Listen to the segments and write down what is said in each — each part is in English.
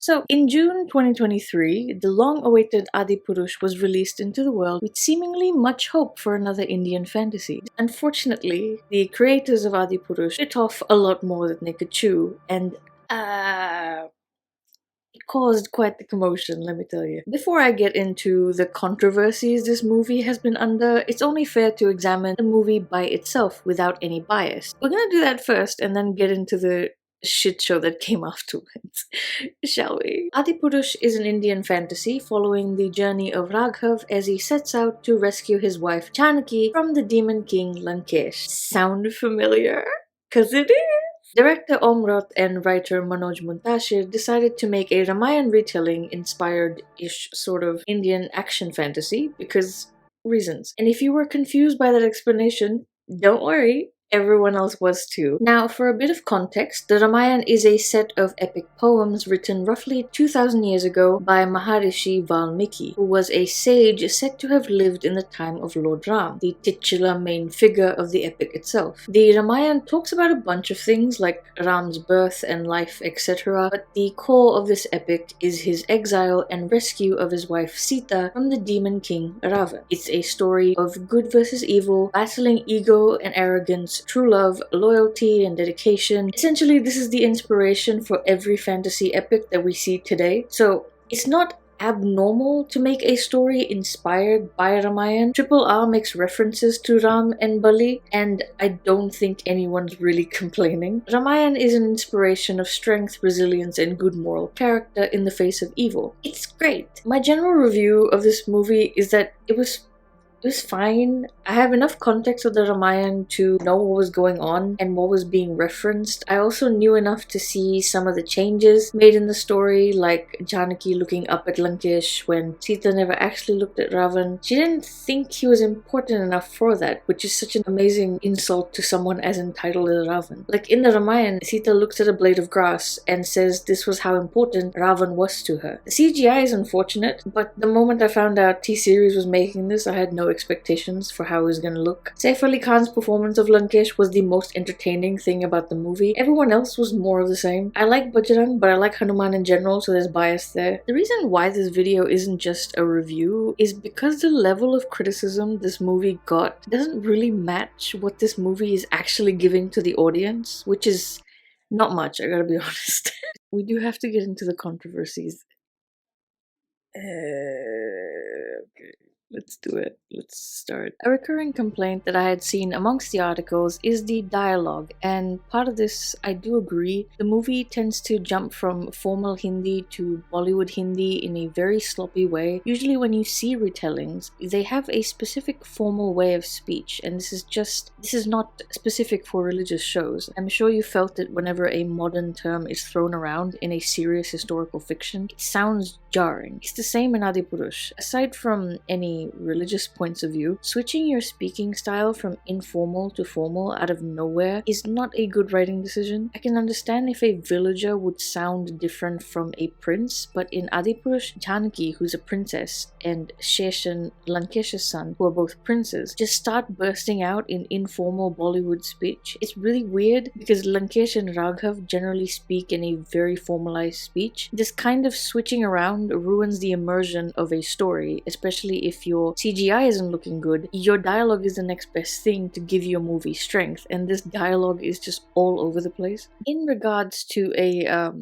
So, in June 2023, the long awaited Adipurush was released into the world with seemingly much hope for another Indian fantasy. Unfortunately, the creators of Adipurush bit off a lot more than they could chew, and it caused quite the commotion, let me tell you. Before I get into the controversies this movie has been under, it's only fair to examine the movie by itself without any bias. We're gonna do that first and then get into the shit show that came afterwards, shall we? Adipurush is an Indian fantasy following the journey of Raghav as he sets out to rescue his wife Janaki from the demon king Lankesh. Sound familiar? 'Cause it is! Director Om Roth and writer Manoj Muntashir decided to make a Ramayan retelling inspired-ish sort of Indian action fantasy because reasons. And if you were confused by that explanation, don't worry, everyone else was too. Now, for a bit of context, the Ramayana is a set of epic poems written roughly 2000 years ago by Maharishi Valmiki, who was a sage said to have lived in the time of Lord Ram, the titular main figure of the epic itself. The Ramayana talks about a bunch of things like Ram's birth and life, etc., but the core of this epic is his exile and rescue of his wife Sita from the demon king Ravan. It's a story of good versus evil, battling ego and arrogance, true love, loyalty, and dedication. Essentially, this is the inspiration for every fantasy epic that we see today. So, it's not abnormal to make a story inspired by Ramayana. Triple R makes references to Ram and Bali, and I don't think anyone's really complaining. Ramayana is an inspiration of strength, resilience, and good moral character in the face of evil. It's great. My general review of this movie is that it was fine. I have enough context of the Ramayana to know what was going on and what was being referenced. I also knew enough to see some of the changes made in the story, like Janaki looking up at Lankesh when Sita never actually looked at Ravan. She didn't think he was important enough for that, which is such an amazing insult to someone as entitled as Ravan. Like in the Ramayana, Sita looks at a blade of grass and says this was how important Ravan was to her. The CGI is unfortunate, but the moment I found out T-Series was making this, I had no expectations for how it was going to look. Saif Ali Khan's performance of Lankesh was the most entertaining thing about the movie. Everyone else was more of the same. I like Bajrang, but I like Hanuman in general, so there's bias there. The reason why this video isn't just a review is because the level of criticism this movie got doesn't really match what this movie is actually giving to the audience, which is not much, I gotta be honest. We do have to get into the controversies. Okay. Let's do it. Let's start. A recurring complaint that I had seen amongst the articles is the dialogue, and part of this I do agree. The movie tends to jump from formal Hindi to Bollywood Hindi in a very sloppy way. Usually when you see retellings, they have a specific formal way of speech, and this is not specific for religious shows. I'm sure you felt it whenever a modern term is thrown around in a serious historical fiction. It sounds jarring. It's the same in Adipurush. Aside from any religious points of view, switching your speaking style from informal to formal out of nowhere is not a good writing decision. I can understand if a villager would sound different from a prince, but in Adipurush, Janaki, who's a princess, and Sheshan, Lankesh's son, who are both princes, just start bursting out in informal Bollywood speech. It's really weird because Lankesh and Raghav generally speak in a very formalized speech. This kind of switching around ruins the immersion of a story, especially if your CGI isn't looking good. Your dialogue is the next best thing to give your movie strength, and this dialogue is just all over the place. In regards to a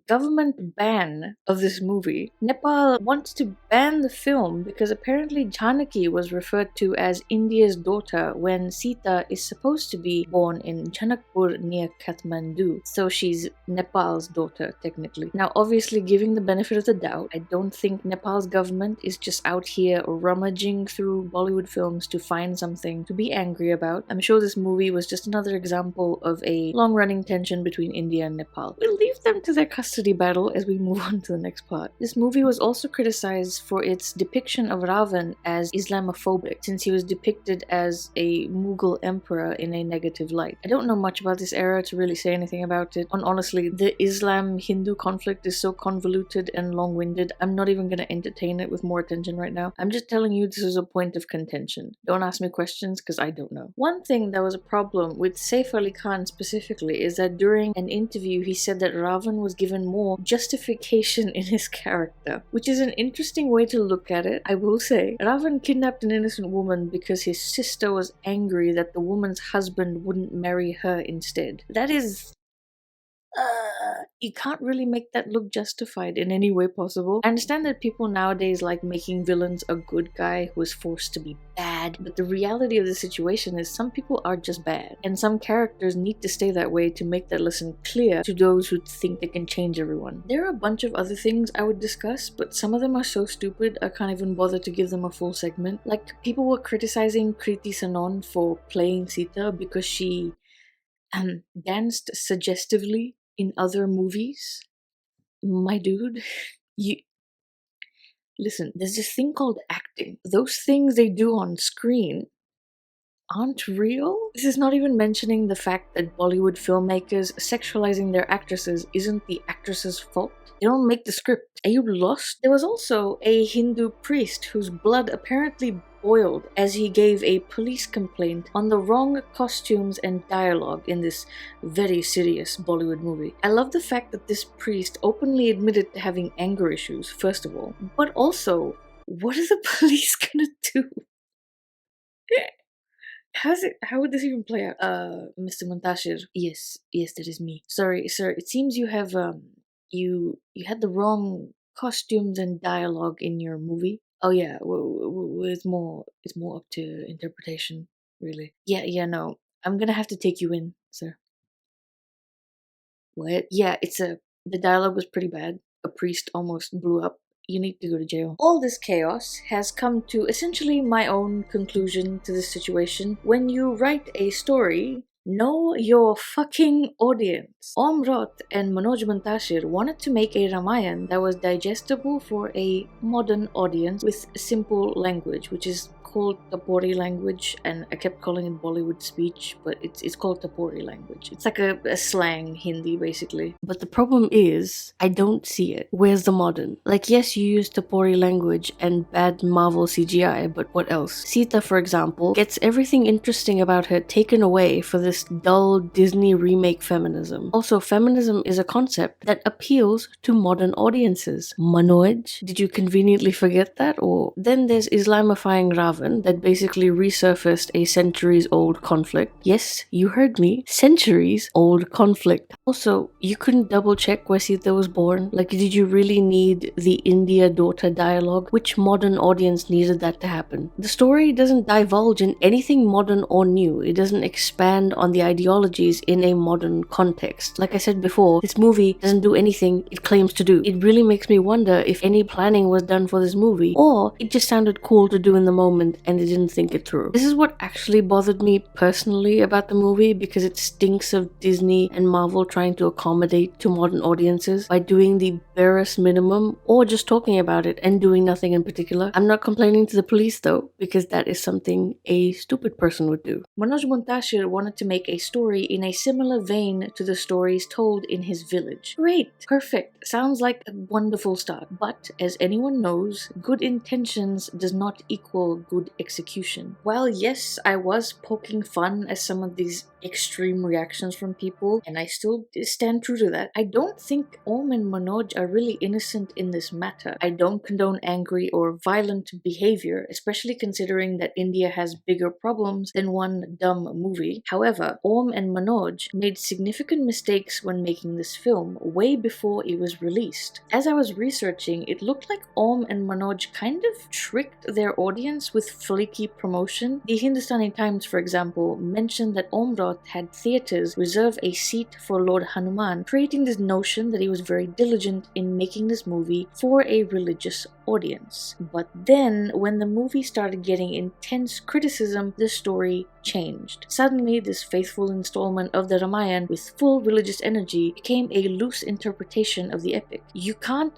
government ban of this movie, Nepal wants to ban the film because apparently Janaki was referred to as India's daughter when Sita is supposed to be born in Janakpur near Kathmandu, so she's Nepal's daughter technically. Now obviously, giving the benefit of the doubt, I don't think Nepal's government is just out here rummaging through Bollywood films to find something to be angry about. I'm sure this movie was just another example of a long-running tension between India and Nepal. We'll leave them to their custody battle as we move on to the next part. This movie was also criticized for its depiction of Ravan as Islamophobic, since he was depicted as a Mughal emperor in a negative light. I don't know much about this era to really say anything about it, and honestly, the Islam-Hindu conflict is so convoluted and long-winded, I'm not even going to entertain it with more attention right now. I'm just telling you this is a point of contention. Don't ask me questions because I don't know. One thing that was a problem with Saif Ali Khan specifically is that during an interview he said that Ravan was given even more justification in his character, which is an interesting way to look at it. I will say, Ravan kidnapped an innocent woman because his sister was angry that the woman's husband wouldn't marry her instead. That is... you can't really make that look justified in any way possible. I understand that people nowadays like making villains a good guy who is forced to be bad, but the reality of the situation is some people are just bad, and some characters need to stay that way to make that lesson clear to those who think they can change everyone. There are a bunch of other things I would discuss, but some of them are so stupid I can't even bother to give them a full segment. Like, people were criticizing Kriti Sanon for playing Sita because she danced suggestively in other movies. My dude, you listen, there's this thing called acting. Those things they do on screen aren't real. This is not even mentioning the fact that Bollywood filmmakers sexualizing their actresses isn't the actress's fault. They don't make the script. Are you lost? There was also a Hindu priest whose blood apparently boiled as he gave a police complaint on the wrong costumes and dialogue in this very serious Bollywood movie. I love the fact that this priest openly admitted to having anger issues, first of all, but also, what are the police gonna do? How would this even play out? Mr. Montashir. Yes, that is me. Sorry, sir, it seems you have, you had the wrong costumes and dialogue in your movie. Oh yeah, it's more up to interpretation, really. Yeah, no. I'm gonna have to take you in, sir. What? Yeah, the dialogue was pretty bad. A priest almost blew up. You need to go to jail. All this chaos has come to essentially my own conclusion to this situation. When you write a story, know your fucking audience. Om Roth and Manoj Montashir wanted to make a Ramayan that was digestible for a modern audience with simple language, which is called Tapori language, and I kept calling it Bollywood speech, but it's called Tapori language. It's like a slang Hindi, basically. But the problem is, I don't see it. Where's the modern? Like, yes, you use Tapori language and bad Marvel CGI, but what else? Sita, for example, gets everything interesting about her taken away for this dull Disney remake feminism. Also, feminism is a concept that appeals to modern audiences. Manoj, did you conveniently forget that? Or then there's Islamifying Ravan, that basically resurfaced a centuries-old conflict. Yes, you heard me. Centuries-old conflict. Also, you couldn't double-check where Sita was born? Like, did you really need the India-daughter dialogue? Which modern audience needed that to happen? The story doesn't divulge in anything modern or new. It doesn't expand on the ideologies in a modern context. Like I said before, this movie doesn't do anything it claims to do. It really makes me wonder if any planning was done for this movie, or it just sounded cool to do in the moment and they didn't think it through. This is what actually bothered me personally about the movie, because it stinks of Disney and Marvel trying to accommodate to modern audiences by doing the barest minimum or just talking about it and doing nothing in particular. I'm not complaining to the police though, because that is something a stupid person would do. Manoj Montashir wanted to make a story in a similar vein to the stories told in his village. Great, perfect, sounds like a wonderful start. But as anyone knows, good intentions does not equal good execution. While yes, I was poking fun at some of these extreme reactions from people, and I still stand true to that, I don't think Om and Manoj are really innocent in this matter. I don't condone angry or violent behavior, especially considering that India has bigger problems than one dumb movie. However, Om and Manoj made significant mistakes when making this film way before it was released. As I was researching, it looked like Om and Manoj kind of tricked their audience with flaky promotion. The Hindustani Times, for example, mentioned that Om Roth had theatres reserve a seat for Lord Hanuman, creating this notion that he was very diligent in making this movie for a religious audience. But then, when the movie started getting intense criticism, the story changed. Suddenly, this faithful installment of the Ramayana with full religious energy became a loose interpretation of the epic. You can't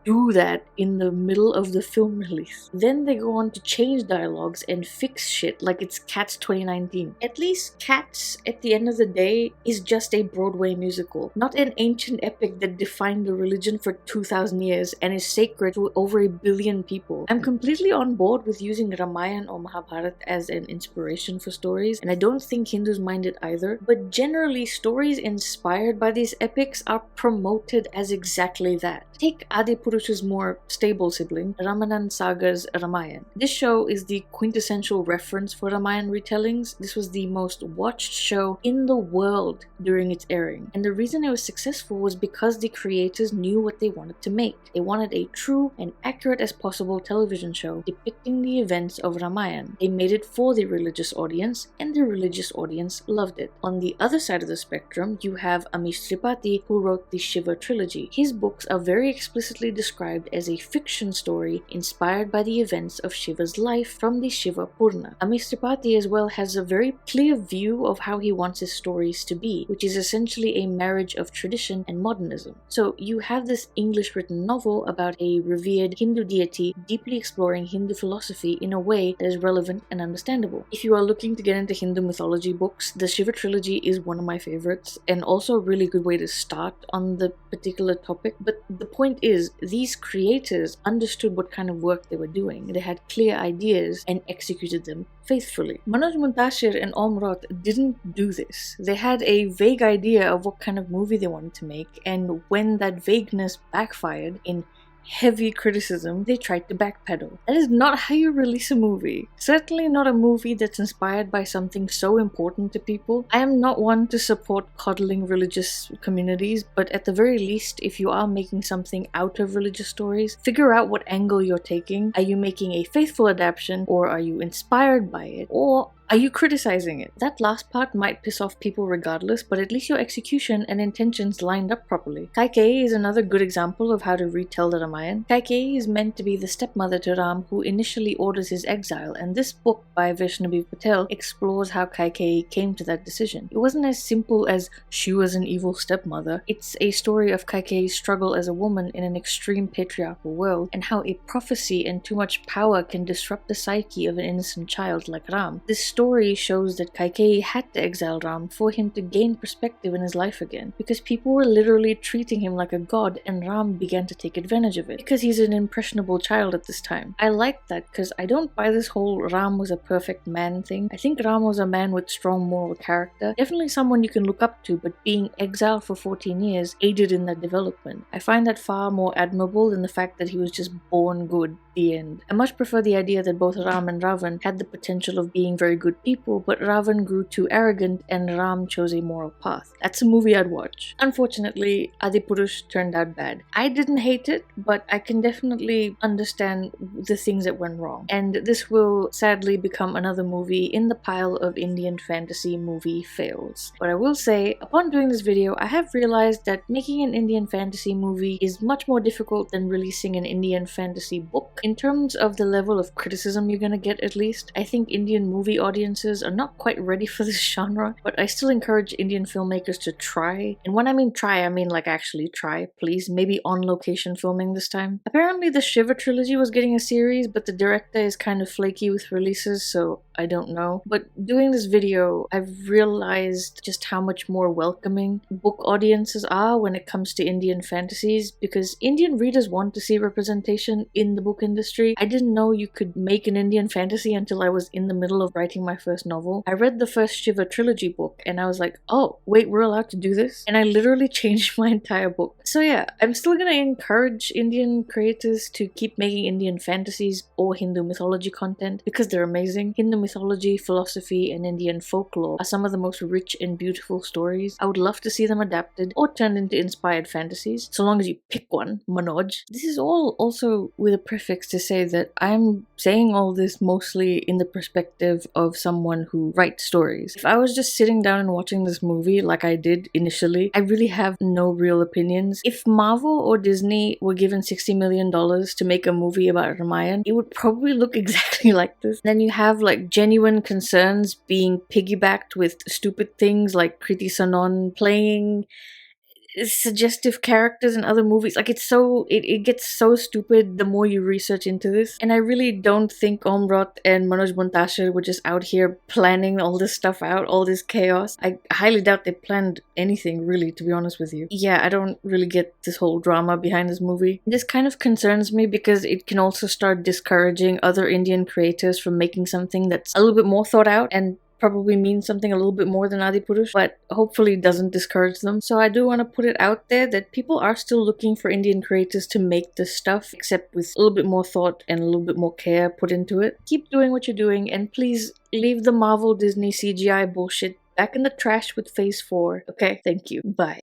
do that in the middle of the film release. Then they go on to change dialogues and fix shit like it's Cats 2019. At least Cats, at the end of the day, is just a Broadway musical, not an ancient epic that defined the religion for 2000 years and is sacred to over a billion people. I'm completely on board with using Ramayana or Mahabharata as an inspiration for stories, and I don't think Hindus mind it either, but generally stories inspired by these epics are promoted as exactly that. Take Adipurush's more stable sibling, Ramanand Sagar's Ramayana. This show is the quintessential reference for Ramayana retellings. This was the most watched show in the world during its airing, and the reason it was successful was because the creators knew what they wanted to make. They wanted a true and accurate as possible television show depicting the events of Ramayana. They made it for the religious audience, and the religious audience loved it. On the other side of the spectrum, you have Amish Tripathi, who wrote the Shiva trilogy. His books are very explicitly described as a fiction story inspired by the events of Shiva's life from the Shiva Purana. Amish Tripathi as well has a very clear view of how he wants his stories to be, which is essentially a marriage of tradition and modernism. So you have this English written novel about a revered Hindu deity deeply exploring Hindu philosophy in a way that is relevant and understandable. If you are looking to get into Hindu mythology books, the Shiva trilogy is one of my favorites and also a really good way to start on the particular topic. But the point is, these creators understood what kind of work they were doing. They had clear ideas and executed them faithfully. Manoj Muntashir and Om Roth didn't do this. They had a vague idea of what kind of movie they wanted to make, and when that vagueness backfired in heavy criticism, they tried to backpedal. That is not how you release a movie. Certainly not a movie that's inspired by something so important to people. I am not one to support coddling religious communities, but at the very least, if you are making something out of religious stories, figure out what angle you're taking. Are you making a faithful adaptation, or are you inspired by it, or are you criticizing it? That last part might piss off people regardless, but at least your execution and intentions lined up properly. Kaikeyi is another good example of how to retell the Ramayana. Kaikeyi is meant to be the stepmother to Ram, who initially orders his exile, and this book by Vaishnavi Patel explores how Kaikeyi came to that decision. It wasn't as simple as she was an evil stepmother. It's a story of Kaikeyi's struggle as a woman in an extreme patriarchal world, and how a prophecy and too much power can disrupt the psyche of an innocent child like Ram. This story shows that Kaikeyi had to exile Ram for him to gain perspective in his life again, because people were literally treating him like a god, and Ram began to take advantage of it because he's an impressionable child at this time. I like that because I don't buy this whole Ram was a perfect man thing. I think Ram was a man with strong moral character, definitely someone you can look up to, but being exiled for 14 years aided in that development. I find that far more admirable than the fact that he was just born good. The end. I much prefer the idea that both Ram and Ravan had the potential of being very good people, but Ravan grew too arrogant and Ram chose a moral path. That's a movie I'd watch. Unfortunately, Adipurush turned out bad. I didn't hate it, but I can definitely understand the things that went wrong. And this will sadly become another movie in the pile of Indian fantasy movie fails. But I will say, upon doing this video, I have realized that making an Indian fantasy movie is much more difficult than releasing an Indian fantasy book. In terms of the level of criticism you're gonna get, at least, I think Indian movie audiences are not quite ready for this genre, but I still encourage Indian filmmakers to try. And when I mean try, I mean like actually try, please. Maybe on location filming this time. Apparently the Shiva trilogy was getting a series, but the director is kind of flaky with releases, so I don't know. But doing this video, I've realized just how much more welcoming book audiences are when it comes to Indian fantasies, because Indian readers want to see representation in the book industry. I didn't know you could make an Indian fantasy until I was in the middle of writing my first novel. I read the first Shiva trilogy book and I was like, oh, wait, we're allowed to do this? And I literally changed my entire book. So yeah, I'm still gonna encourage Indian creators to keep making Indian fantasies or Hindu mythology content because they're amazing. Hindu mythology, philosophy, and Indian folklore are some of the most rich and beautiful stories. I would love to see them adapted or turned into inspired fantasies, so long as you pick one, Manoj. This is all also with a prefix to say that I'm saying all this mostly in the perspective of someone who writes stories. If I was just sitting down and watching this movie like I did initially, I really have no real opinions. If Marvel or Disney were given $60 million to make a movie about Ramayana, it would probably look exactly like this. Then you have like genuine concerns being piggybacked with stupid things like Kriti Sanon playing suggestive characters in other movies. Like it gets so stupid the more you research into this. And I really don't think Omrot and Manoj Montasher were just out here planning all this stuff out, all this chaos. I highly doubt they planned anything, really, to be honest with you. Yeah, I don't really get this whole drama behind this movie. This kind of concerns me because it can also start discouraging other Indian creators from making something that's a little bit more thought out and probably means something a little bit more than Adipurush, but hopefully doesn't discourage them. So I do want to put it out there that people are still looking for Indian creators to make this stuff, except with a little bit more thought and a little bit more care put into it. Keep doing what you're doing, and please leave the Marvel Disney CGI bullshit back in the trash with Phase 4. Okay? Thank you. Bye.